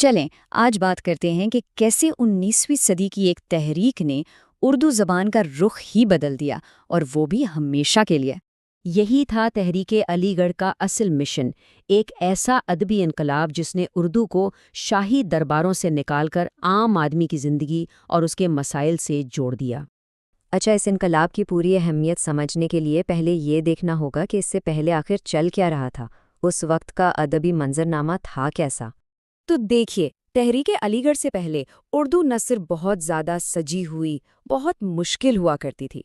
چلیں آج بات کرتے ہیں کہ کیسے 19ویں صدی کی ایک تحریک نے اردو زبان کا رخ ہی بدل دیا، اور وہ بھی ہمیشہ کے لیے۔ یہی تھا تحریک علی گڑھ کا اصل مشن، ایک ایسا ادبی انقلاب جس نے اردو کو شاہی درباروں سے نکال کر عام آدمی کی زندگی اور اس کے مسائل سے جوڑ دیا۔ اچھا، اس انقلاب کی پوری اہمیت سمجھنے کے لیے پہلے یہ دیکھنا ہوگا کہ اس سے پہلے آخر چل کیا رہا تھا، اس وقت کا ادبی منظرنامہ تھا کیسا۔ تو دیکھیے، تحریک علی گڑھ سے پہلے اردو نثر بہت زیادہ سجی ہوئی، بہت مشکل ہوا کرتی تھی۔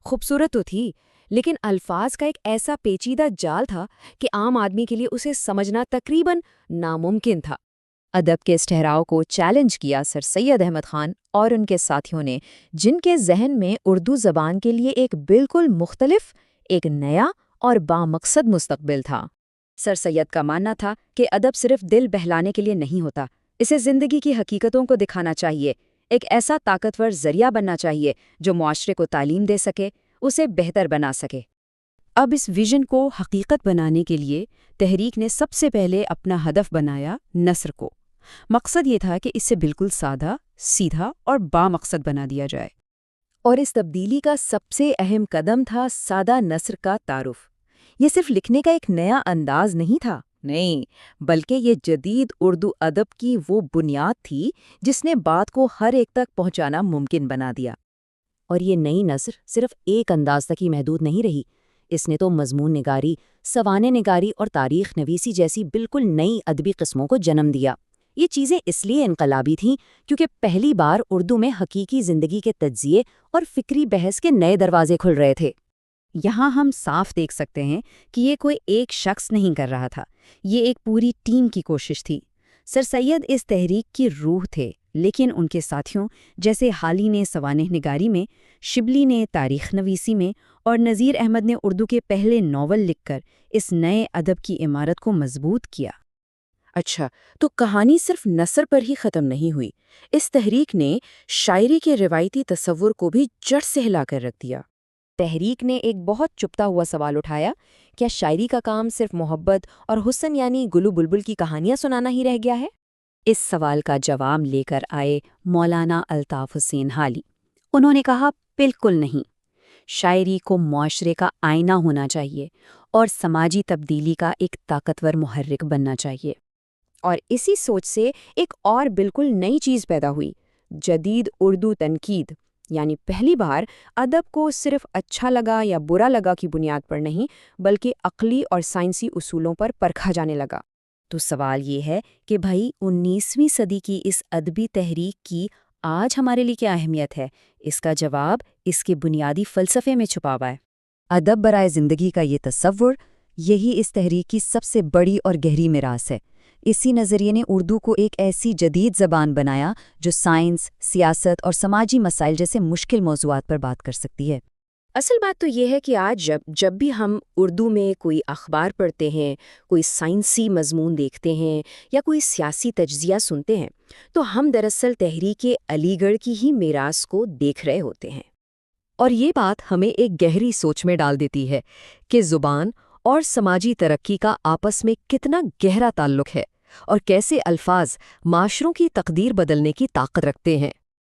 خوبصورت تو تھی، لیکن الفاظ کا ایک ایسا پیچیدہ جال تھا کہ عام آدمی کے لیے اسے سمجھنا تقریباً ناممکن تھا۔ ادب کے اس ٹھہراؤ کو چیلنج کیا سر سید احمد خان اور ان کے ساتھیوں نے، جن کے ذہن میں اردو زبان کے لیے ایک بالکل مختلف، ایک نیا اور بامقصد مستقبل تھا۔ سر سید کا ماننا تھا کہ ادب صرف دل بہلانے کے لیے نہیں ہوتا، اسے زندگی کی حقیقتوں کو دکھانا چاہیے، ایک ایسا طاقتور ذریعہ بننا چاہیے جو معاشرے کو تعلیم دے سکے، اسے بہتر بنا سکے۔ اب اس ویژن کو حقیقت بنانے کے لیے تحریک نے سب سے پہلے اپنا ہدف بنایا نثر کو۔ مقصد یہ تھا کہ اسے بالکل سادہ، سیدھا اور بامقصد بنا دیا جائے۔ اور اس تبدیلی کا سب سے اہم قدم تھا سادہ نثر کا تعارف۔ یہ صرف لکھنے کا ایک نیا انداز نہیں تھا، نہیں، بلکہ یہ جدید اردو ادب کی وہ بنیاد تھی جس نے بات کو ہر ایک تک پہنچانا ممکن بنا دیا۔ اور یہ نئی نثر صرف ایک انداز تک ہی محدود نہیں رہی، اس نے تو مضمون نگاری، سوانح نگاری اور تاریخ نویسی جیسی بالکل نئی ادبی قسموں کو جنم دیا۔ یہ چیزیں اس لیے انقلابی تھیں کیونکہ پہلی بار اردو میں حقیقی زندگی کے تجزیے اور فکری بحث کے نئے دروازے کھل رہے تھے۔ یہاں ہم صاف دیکھ سکتے ہیں کہ یہ کوئی ایک شخص نہیں کر رہا تھا، یہ ایک پوری ٹیم کی کوشش تھی۔ سر سید اس تحریک کی روح تھے، لیکن ان کے ساتھیوں جیسے حالی نے سوانح نگاری میں، شبلی نے تاریخ نویسی میں، اور نذیر احمد نے اردو کے پہلے ناول لکھ کر اس نئے ادب کی عمارت کو مضبوط کیا۔ اچھا، تو کہانی صرف نثر پر ہی ختم نہیں ہوئی، اس تحریک نے شاعری کے روایتی تصور کو بھی جڑ سے ہلا کر رکھ دیا۔ تحریک نے ایک بہت چپتا ہوا سوال اٹھایا، کیا شاعری کا کام صرف محبت اور حسن یعنی گلو بلبل کی کہانیاں سنانا ہی رہ گیا ہے؟ اس سوال کا جواب لے کر آئے مولانا الطاف حسین حالی۔ انہوں نے کہا، بالکل نہیں، شاعری کو معاشرے کا آئینہ ہونا چاہیے اور سماجی تبدیلی کا ایک طاقتور محرک بننا چاہیے۔ اور اسی سوچ سے ایک اور بالکل نئی چیز پیدا ہوئی، جدید اردو تنقید، یعنی پہلی بار ادب کو صرف اچھا لگا یا برا لگا کی بنیاد پر نہیں، بلکہ عقلی اور سائنسی اصولوں پر پرکھا جانے لگا۔ تو سوال یہ ہے کہ بھائی 19ویں صدی کی اس ادبی تحریک کی آج ہمارے لیے کیا اہمیت ہے؟ اس کا جواب اس کے بنیادی فلسفے میں چھپا ہوا ہے۔ ادب برائے زندگی کا یہ تصور، یہی اس تحریک کی سب سے بڑی اور گہری میراث ہے۔ اسی نظریے نے اردو کو ایک ایسی جدید زبان بنایا جو سائنس، سیاست اور سماجی مسائل جیسے مشکل موضوعات پر بات کر سکتی ہے۔ اصل بات تو یہ ہے کہ آج جب بھی ہم اردو میں کوئی اخبار پڑھتے ہیں، کوئی سائنسی مضمون دیکھتے ہیں یا کوئی سیاسی تجزیہ سنتے ہیں، تو ہم دراصل تحریک علی گڑھ کی ہی میراث کو دیکھ رہے ہوتے ہیں۔ اور یہ بات ہمیں ایک گہری سوچ میں ڈال دیتی ہے کہ زبان اور سماجی ترقی کا آپس میں کتنا گہرا تعلق ہے، اور کیسے الفاظ معاشروں کی تقدیر بدلنے کی طاقت رکھتے ہیں۔